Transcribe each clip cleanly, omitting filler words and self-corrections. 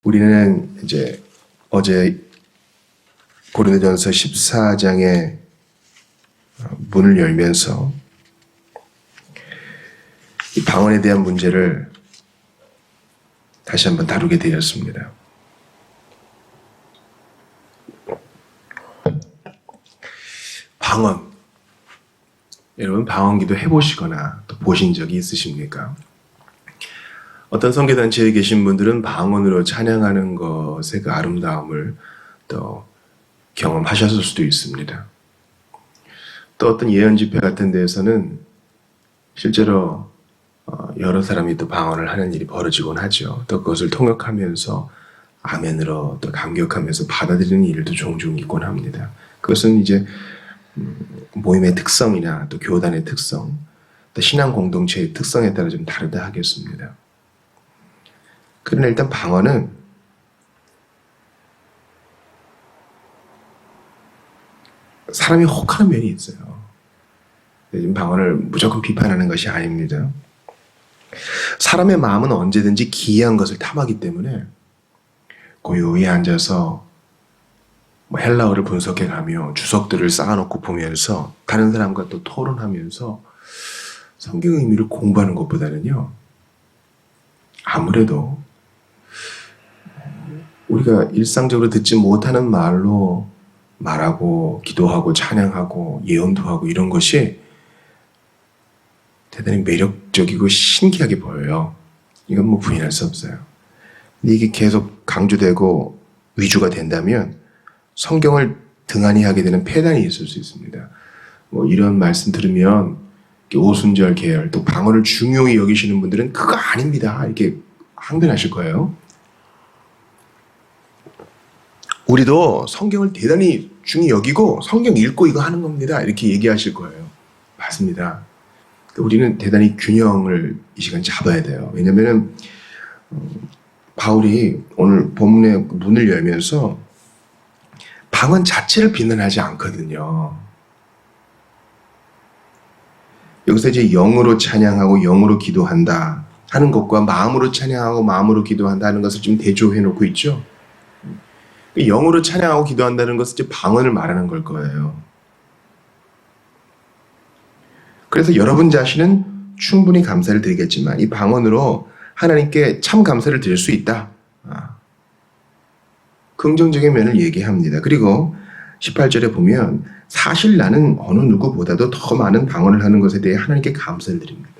우리는 이제 어제 고린도전서 14장의 문을 열면서 이 방언에 대한 문제를 다시 한번 다루게 되었습니다. 방언. 여러분 방언기도 해보시거나 또 보신 적이 있으십니까? 어떤 선교단체에 계신 분들은 방언으로 찬양하는 것의 그 아름다움을 또 경험하셨을 수도 있습니다. 또 어떤 예언 집회 같은 데에서는 실제로 여러 사람이 또 방언을 하는 일이 벌어지곤 하죠. 또 그것을 통역하면서 아멘으로 또 감격하면서 받아들이는 일도 종종 있곤 합니다. 그것은 이제 모임의 특성이나 또 교단의 특성, 또 신앙 공동체의 특성에 따라 좀 다르다 하겠습니다. 그러나 일단 방언은 사람이 혹하는 면이 있어요. 지금 방언을 무조건 비판하는 것이 아닙니다. 사람의 마음은 언제든지 기이한 것을 탐하기 때문에 고요히 앉아서 헬라어를 분석해가며 주석들을 쌓아놓고 보면서 다른 사람과 또 토론하면서 성경 의미를 공부하는 것보다는요, 아무래도 우리가 일상적으로 듣지 못하는 말로 말하고 기도하고 찬양하고 예언도 하고 이런 것이 대단히 매력적이고 신기하게 보여요. 이건 뭐 부인할 수 없어요. 근데 이게 계속 강조되고 위주가 된다면 성경을 등한히 하게 되는 폐단이 있을 수 있습니다. 뭐 이런 말씀 들으면 오순절 계열 또 방언을 중요히 여기시는 분들은 그거 아닙니다. 이렇게 항변하실 거예요. 우리도 성경을 대단히 중히 여기고 성경 읽고 이거 하는 겁니다. 이렇게 얘기하실 거예요. 맞습니다. 우리는 대단히 균형을 이 시간 잡아야 돼요. 왜냐면은 바울이 오늘 본문의 문을 열면서 방언 자체를 비난하지 않거든요. 여기서 이제 영으로 찬양하고 영으로 기도한다 하는 것과 마음으로 찬양하고 마음으로 기도한다 하는 것을 좀 대조해 놓고 있죠. 영으로 찬양하고 기도한다는 것은 이제 방언을 말하는 걸 거예요. 그래서 여러분 자신은 충분히 감사를 드리겠지만 이 방언으로 하나님께 참 감사를 드릴 수 있다. 긍정적인 면을 얘기합니다. 그리고 18절에 보면 사실 나는 어느 누구보다도 더 많은 방언을 하는 것에 대해 하나님께 감사를 드립니다.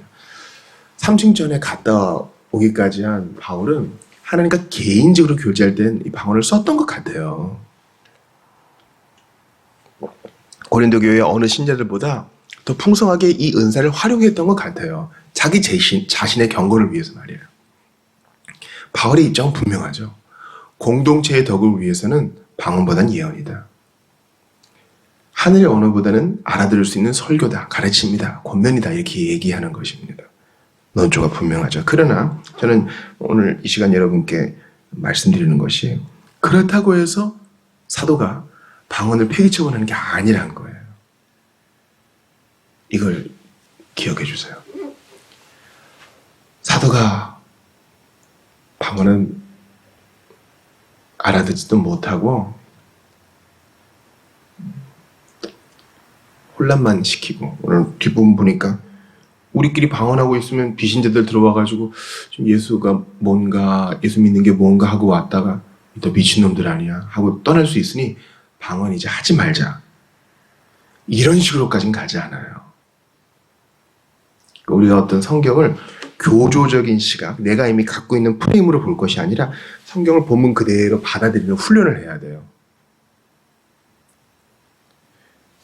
3층 전에 갔다 오기까지 한 바울은 하나님과 개인적으로 교제할 땐 이 방언을 썼던 것 같아요. 고린도 교회 어느 신자들보다 더 풍성하게 이 은사를 활용했던 것 같아요. 자기 자신의 경건을 위해서 말이에요. 바울의 입장은 분명하죠. 공동체의 덕을 위해서는 방언보다는 예언이다. 하늘의 언어보다는 알아들을 수 있는 설교다, 가르침이다, 권면이다 이렇게 얘기하는 것입니다. 논조가 분명하죠. 그러나 저는 오늘 이 시간 여러분께 말씀드리는 것이 그렇다고 해서 사도가 방언을 폐기처분하는 게 아니란 거예요. 이걸 기억해 주세요. 사도가 방언은 알아듣지도 못하고 혼란만 시키고 오늘 뒷부분 보니까 우리끼리 방언하고 있으면 비신자들 들어와가지고 좀 예수가 뭔가 예수 믿는 게 뭔가 하고 왔다가 또 미친놈들 아니야 하고 떠날 수 있으니 방언 이제 하지 말자 이런 식으로까지는 가지 않아요. 우리가 어떤 성경을 교조적인 시각, 내가 이미 갖고 있는 프레임으로 볼 것이 아니라 성경을 본문 그대로 받아들이는 훈련을 해야 돼요.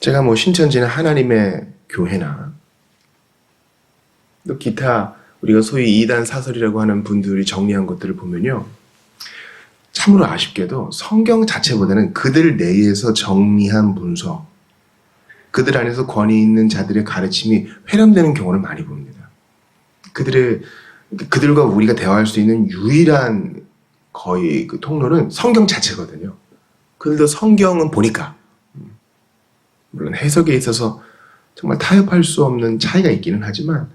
제가 뭐 신천지나 하나님의 교회나 또 기타 우리가 소위 이단 사설이라고 하는 분들이 정리한 것들을 보면요. 참으로 아쉽게도 성경 자체보다는 그들 내에서 정리한 문서, 그들 안에서 권위 있는 자들의 가르침이 회람되는 경우를 많이 봅니다. 그들과 우리가 대화할 수 있는 유일한 거의 그 통로는 성경 자체거든요. 그들도 성경은 보니까 물론 해석에 있어서 정말 타협할 수 없는 차이가 있기는 하지만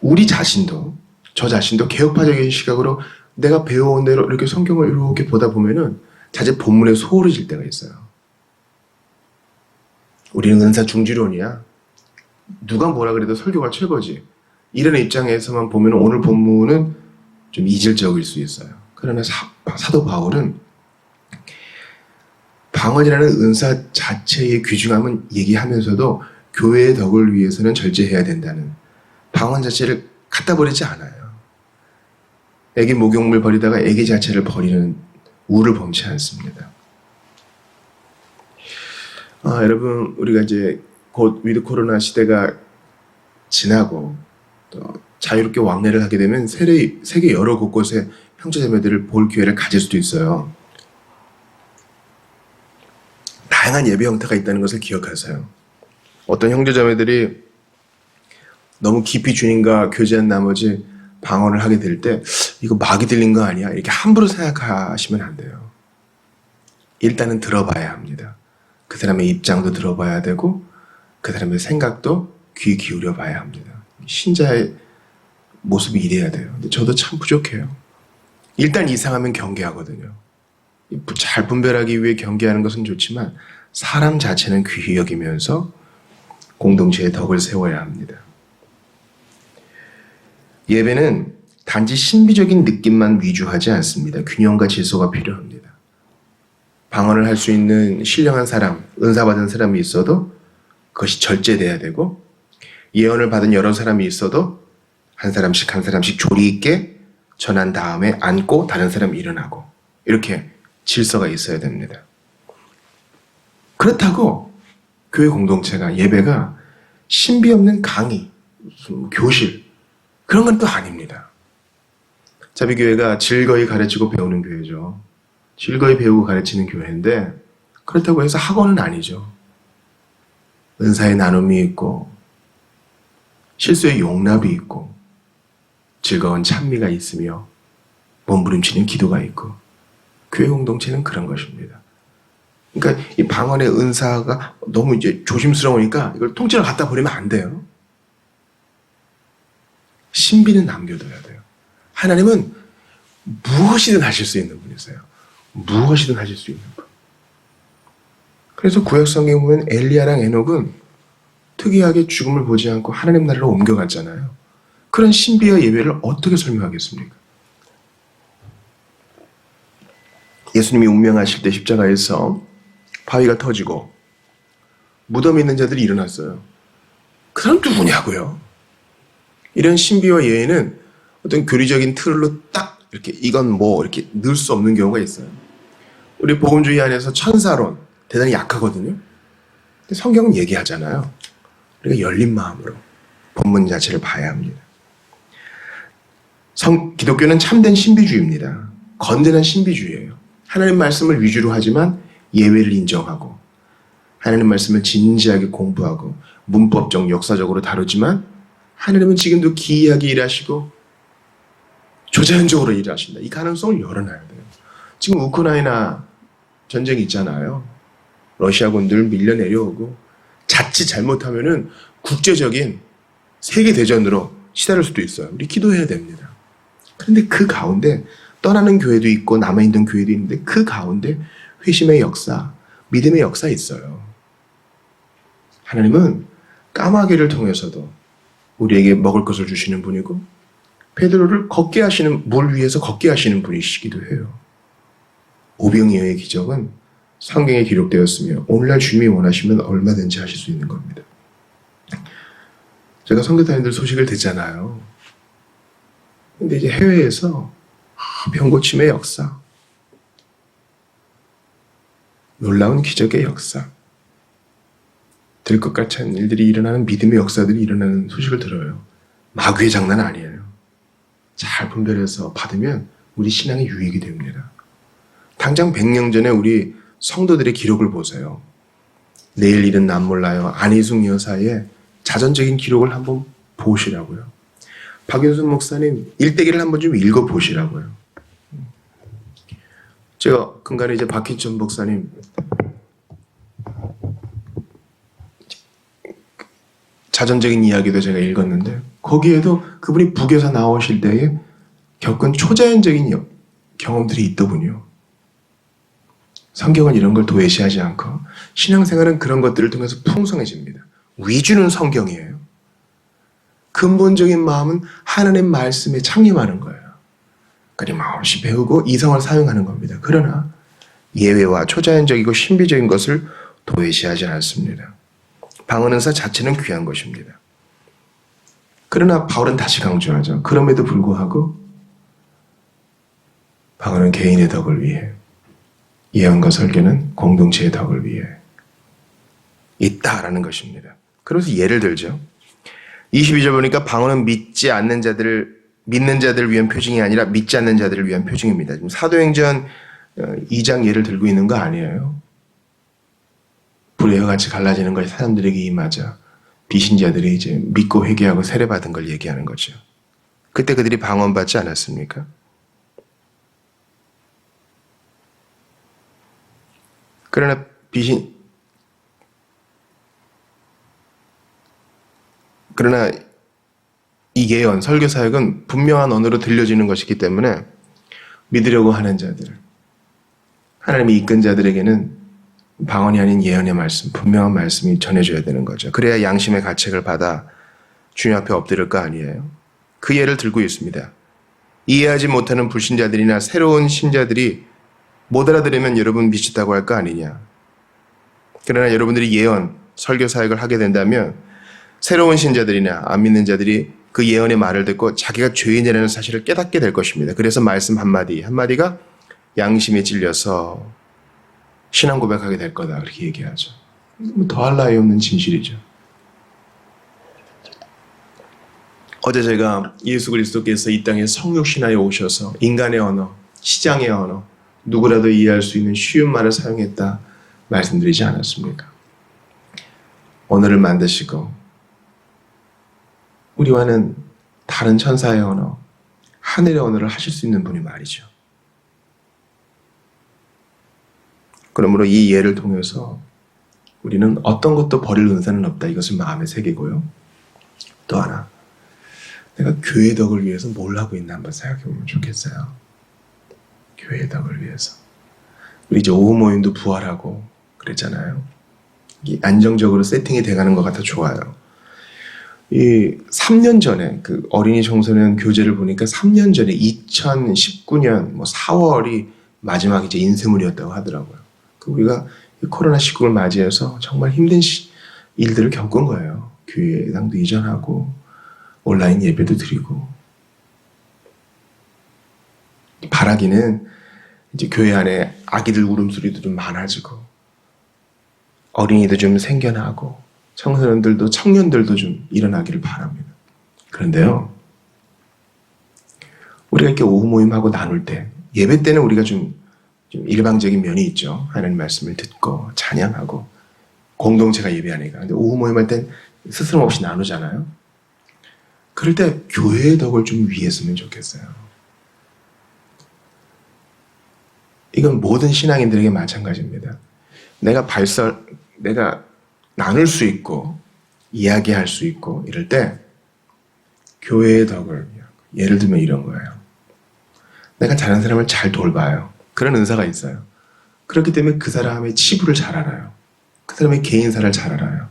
우리 자신도 저 자신도 개혁파적인 시각으로 내가 배워온 대로 이렇게 성경을 이렇게 보다 보면은 자칫 본문에 소홀해질 때가 있어요. 우리는 은사 중지론이야. 누가 뭐라 그래도 설교가 최고지. 이런 입장에서만 보면 오늘 본문은 좀 이질적일 수 있어요. 그러나 사도 바울은 방언이라는 은사 자체의 귀중함은 얘기하면서도 교회의 덕을 위해서는 절제해야 된다는, 방언 자체를 갖다 버리지 않아요. 애기 목욕물 버리다가 애기 자체를 버리는 우를 범치 않습니다. 여러분, 우리가 이제 곧 위드 코로나 시대가 지나고 또 자유롭게 왕래를 하게 되면 세계 여러 곳곳에 형제자매들을 볼 기회를 가질 수도 있어요. 다양한 예배 형태가 있다는 것을 기억하세요. 어떤 형제자매들이 너무 깊이 주님과 교제한 나머지 방언을 하게 될 때 이거 마귀 들린 거 아니야? 이렇게 함부로 생각하시면 안 돼요. 일단은 들어봐야 합니다. 그 사람의 입장도 들어봐야 되고 그 사람의 생각도 귀 기울여 봐야 합니다. 신자의 모습이 이래야 돼요. 근데 저도 참 부족해요. 일단 이상하면 경계하거든요. 잘 분별하기 위해 경계하는 것은 좋지만 사람 자체는 귀히 여기면서 공동체의 덕을 세워야 합니다. 예배는 단지 신비적인 느낌만 위주하지 않습니다. 균형과 질서가 필요합니다. 방언을 할 수 있는 신령한 사람, 은사받은 사람이 있어도 그것이 절제돼야 되고, 예언을 받은 여러 사람이 있어도 한 사람씩 한 사람씩 조리 있게 전한 다음에 앉고 다른 사람이 일어나고, 이렇게 질서가 있어야 됩니다. 그렇다고 교회 공동체가, 예배가 신비 없는 강의, 교실, 그런 건 또 아닙니다. 자비교회가 즐거이 가르치고 배우는 교회죠. 즐거이 배우고 가르치는 교회인데 그렇다고 해서 학원은 아니죠. 은사의 나눔이 있고 실수의 용납이 있고 즐거운 찬미가 있으며 몸부림치는 기도가 있고, 교회 공동체는 그런 것입니다. 그러니까 이 방언의 은사가 너무 이제 조심스러우니까 이걸 통째로 갖다 버리면 안 돼요. 신비는 남겨둬야 돼요. 하나님은 무엇이든 하실 수 있는 분이세요. 무엇이든 하실 수 있는 분. 그래서 구약성경에 보면 엘리야랑 에녹은 특이하게 죽음을 보지 않고 하나님 나라로 옮겨갔잖아요. 그런 신비의 예배를 어떻게 설명하겠습니까? 예수님이 운명하실 때 십자가에서 바위가 터지고 무덤에 있는 자들이 일어났어요. 그 사람 누구냐고요? 이런 신비와 예외는 어떤 교리적인 틀로 딱 이렇게 이건 뭐 이렇게 넣을 수 없는 경우가 있어요. 우리 복음주의 안에서 천사론 대단히 약하거든요. 근데 성경은 얘기하잖아요. 우리가 열린 마음으로 본문 자체를 봐야 합니다. 기독교는 참된 신비주의입니다. 건전한 신비주의예요. 하나님 말씀을 위주로 하지만 예외를 인정하고, 하나님 말씀을 진지하게 공부하고 문법적 역사적으로 다루지만 하나님은 지금도 기이하게 일하시고 조자연적으로 일하신다. 이 가능성을 열어놔야 돼요. 지금 우크라이나 전쟁이 있잖아요. 러시아군들 밀려 내려오고 자칫 잘못하면은 국제적인 세계대전으로 시달릴 수도 있어요. 우리 기도해야 됩니다. 그런데 그 가운데 떠나는 교회도 있고 남아있는 교회도 있는데 그 가운데 회심의 역사, 믿음의 역사 있어요. 하나님은 까마귀를 통해서도 우리에게 먹을 것을 주시는 분이고 베드로를 걷게 하시는, 물 위에서 걷게 하시는 분이시기도 해요. 오병이어의 기적은 성경에 기록되었으며 오늘날 주님이 원하시면 얼마든지 하실 수 있는 겁니다. 제가 선교사님들 소식을 듣잖아요. 근데 이제 해외에서 병고침의 역사, 놀라운 기적의 역사, 될 것 같지 않은 일들이 일어나는, 믿음의 역사들이 일어나는 소식을 들어요. 마귀의 장난 아니에요. 잘 분별해서 받으면 우리 신앙에 유익이 됩니다. 당장 100년 전에 우리 성도들의 기록을 보세요. 내일 일은 남 몰라요. 안희숙 여사의 자전적인 기록을 한번 보시라고요. 박윤순 목사님 일대기를 한번 좀 읽어보시라고요. 제가 근간에 이제 박희천 목사님 자전적인 이야기도 제가 읽었는데 거기에도 그분이 북에서 나오실 때에 겪은 초자연적인 경험들이 있더군요. 성경은 이런 걸 도외시하지 않고 신앙생활은 그런 것들을 통해서 풍성해집니다. 위주는 성경이에요. 근본적인 마음은 하나님 말씀에 창림하는 거예요. 끊임없이 배우고 이성을 사용하는 겁니다. 그러나 예외와 초자연적이고 신비적인 것을 도외시하지 않습니다. 방언은사 자체는 귀한 것입니다. 그러나 바울은 다시 강조하죠. 그럼에도 불구하고 방언은 개인의 덕을 위해, 예언과 설교는 공동체의 덕을 위해 있다라는 것입니다. 그래서 예를 들죠. 22절 보니까 방언은 믿는 자들을 위한 표징이 아니라 믿지 않는 자들을 위한 표징입니다. 지금 사도행전 2장 예를 들고 있는 거 아니에요. 불의 같이 갈라지는 것이 사람들에게 임하자 비신자들이 이제 믿고 회개하고 세례받은 걸 얘기하는 거죠. 그때 그들이 방언받지 않았습니까? 그러나 이 예언, 설교 사역은 분명한 언어로 들려지는 것이기 때문에 믿으려고 하는 자들, 하나님이 이끈 자들에게는 방언이 아닌 예언의 말씀, 분명한 말씀이 전해져야 되는 거죠. 그래야 양심의 가책을 받아 주님 앞에 엎드릴 거 아니에요. 그 예를 들고 있습니다. 이해하지 못하는 불신자들이나 새로운 신자들이 못 알아들으면 여러분 미쳤다고 할 거 아니냐. 그러나 여러분들이 예언, 설교 사역을 하게 된다면 새로운 신자들이나 안 믿는 자들이 그 예언의 말을 듣고 자기가 죄인이라는 사실을 깨닫게 될 것입니다. 그래서 말씀 한마디가 양심에 찔려서 신앙 고백하게 될 거다. 그렇게 얘기하죠. 더할 나위 없는 진실이죠. 어제 제가 예수 그리스도께서 이 땅에 성육신하에 오셔서 인간의 언어, 시장의 언어, 누구라도 이해할 수 있는 쉬운 말을 사용했다 말씀드리지 않았습니까? 언어를 만드시고 우리와는 다른 천사의 언어, 하늘의 언어를 하실 수 있는 분이 말이죠. 그러므로 이 예를 통해서 우리는 어떤 것도 버릴 은사는 없다. 이것을 마음에 새기고요. 또 하나, 내가 교회의 덕을 위해서 뭘 하고 있나 한번 생각해 보면 좋겠어요. 교회의 덕을 위해서. 우리 이제 오후 모임도 부활하고 그랬잖아요. 이게 안정적으로 세팅이 돼가는 것 같아 좋아요. 이 3년 전에 그 어린이 청소년 교재를 보니까 3년 전에 2019년 4월이 마지막 이제 인쇄물이었다고 하더라고요. 우리가 코로나19를 맞이해서 정말 힘든 일들을 겪은 거예요. 교회당도 이전하고 온라인 예배도 드리고 바라기는 이제 교회 안에 아기들 울음소리도 좀 많아지고 어린이도 좀 생겨나고 청소년들도 청년들도 좀 일어나기를 바랍니다. 그런데요, 우리가 이렇게 오후 모임하고 나눌 때 예배 때는 우리가 좀 일방적인 면이 있죠. 하나님 말씀을 듣고 찬양하고 공동체가 예배하니까. 근데 오후 모임할 땐 스스럼 없이 나누잖아요. 그럴 때 교회의 덕을 좀 위했으면 좋겠어요. 이건 모든 신앙인들에게 마찬가지입니다. 내가 나눌 수 있고 이야기할 수 있고 이럴 때 교회의 덕을, 예를 들면 이런 거예요. 내가 다른 사람을 잘 돌봐요. 그런 은사가 있어요. 그렇기 때문에 그 사람의 치부를 잘 알아요. 그 사람의 개인사를 잘 알아요.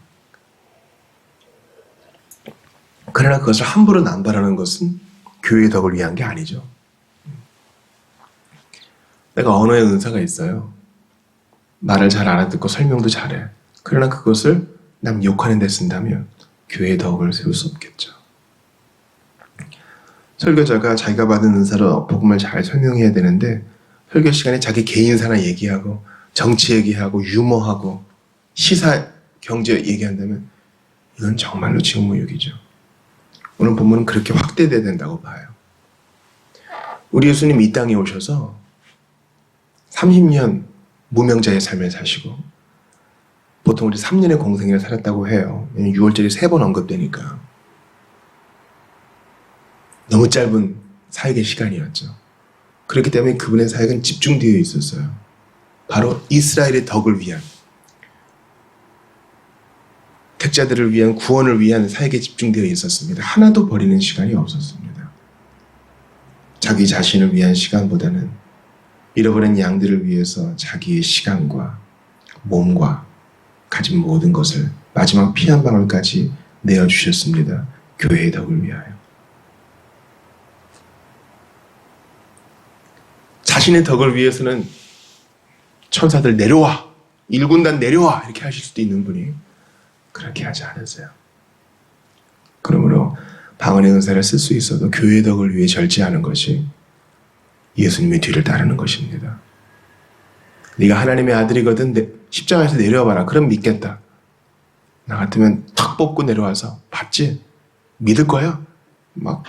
그러나 그것을 함부로 남발하는 것은 교회의 덕을 위한 게 아니죠. 내가 언어의 은사가 있어요. 말을 잘 알아듣고 설명도 잘해. 그러나 그것을 남 욕하는 데 쓴다면 교회의 덕을 세울 수 없겠죠. 설교자가 자기가 받은 은사로 복음을 잘 설명해야 되는데 설교 시간에 자기 개인사나 얘기하고 정치 얘기하고 유머하고 시사 경제 얘기한다면 이건 정말로 직무유기죠. 오늘 본문은 그렇게 확대돼야 된다고 봐요. 우리 예수님 이 땅에 오셔서 30년 무명자의 삶을 사시고 보통 우리 3년의 공생애를 살았다고 해요. 6월절이 3번 언급되니까 너무 짧은 사역의 시간이었죠. 그렇기 때문에 그분의 사역은 집중되어 있었어요. 바로 이스라엘의 덕을 위한, 택자들을 위한, 구원을 위한 사역에 집중되어 있었습니다. 하나도 버리는 시간이 없었습니다. 자기 자신을 위한 시간보다는 잃어버린 양들을 위해서 자기의 시간과 몸과 가진 모든 것을 마지막 피 한 방울까지 내어주셨습니다. 교회의 덕을 위하여. 자신의 덕을 위해서는 천사들 내려와, 1군단 내려와 이렇게 하실 수도 있는 분이 그렇게 하지 않으세요. 그러므로 방언의 은사를 쓸 수 있어도 교회의 덕을 위해 절제하는 것이 예수님의 뒤를 따르는 것입니다. 네가 하나님의 아들이거든 십자가에서 내려와 봐라. 그럼 믿겠다. 나 같으면 탁 뽑고 내려와서 봤지? 믿을 거야? 막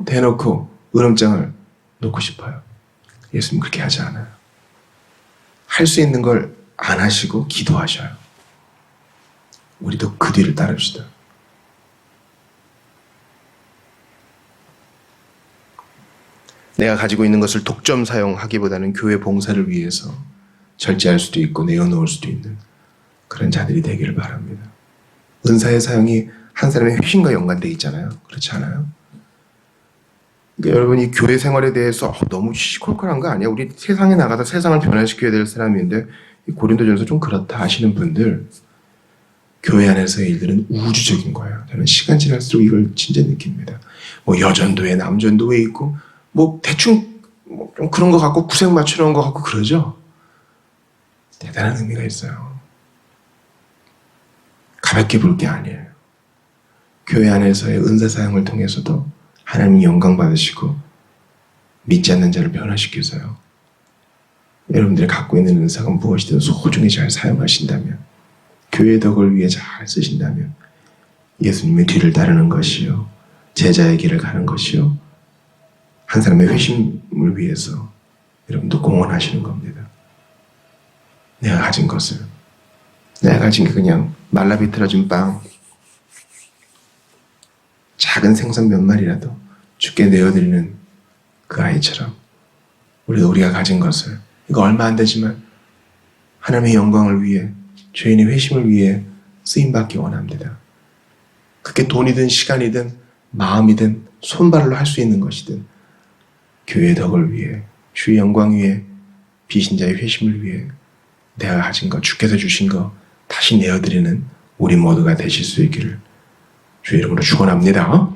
대놓고 으름장을 놓고 싶어요. 예수님 그렇게 하지 않아요. 할 수 있는 걸 안 하시고 기도하셔요. 우리도 그 뒤를 따릅시다. 내가 가지고 있는 것을 독점 사용하기보다는 교회 봉사를 위해서 절제할 수도 있고 내어놓을 수도 있는 그런 자들이 되기를 바랍니다. 은사의 사용이 한 사람의 회심과 연관되어 있잖아요. 그렇지 않아요? 그러니까 여러분 이 교회 생활에 대해서 너무 시콜콜한 거 아니야? 우리 세상에 나가서 세상을 변화시켜야 될 사람인데 이 고린도전서 좀 그렇다 하시는 분들, 교회 안에서의 일들은 우주적인 거예요. 저는 시간 지날수록 이걸 진짜 느낍니다. 뭐 여전도회, 남전도회 있고 뭐 대충 좀 그런 거 갖고 구색 맞추는 거 갖고 그러죠. 대단한 의미가 있어요. 가볍게 볼 게 아니에요. 교회 안에서의 은사 사용을 통해서도 하나님이 영광 받으시고 믿지 않는 자를 변화시켜서요. 여러분들이 갖고 있는 은사가 무엇이든 소중히 잘 사용하신다면, 교회의 덕을 위해 잘 쓰신다면 예수님의 뒤를 따르는 것이요, 제자의 길을 가는 것이요, 한 사람의 회심을 위해서 여러분도 공헌하시는 겁니다. 내가 가진 것을, 내가 가진 게 그냥 말라비틀어진 빵, 작은 생선 몇 마리라도 주께 내어드리는 그 아이처럼 우리도 우리가 가진 것을, 이거 얼마 안 되지만 하나님의 영광을 위해, 죄인의 회심을 위해 쓰임받기 원합니다. 그게 돈이든 시간이든 마음이든 손발로 할 수 있는 것이든 교회의 덕을 위해, 주의 영광 위해, 비신자의 회심을 위해 내가 가진 것, 주께서 주신 것 다시 내어드리는 우리 모두가 되실 수 있기를 주의 이름으로 축원합니다.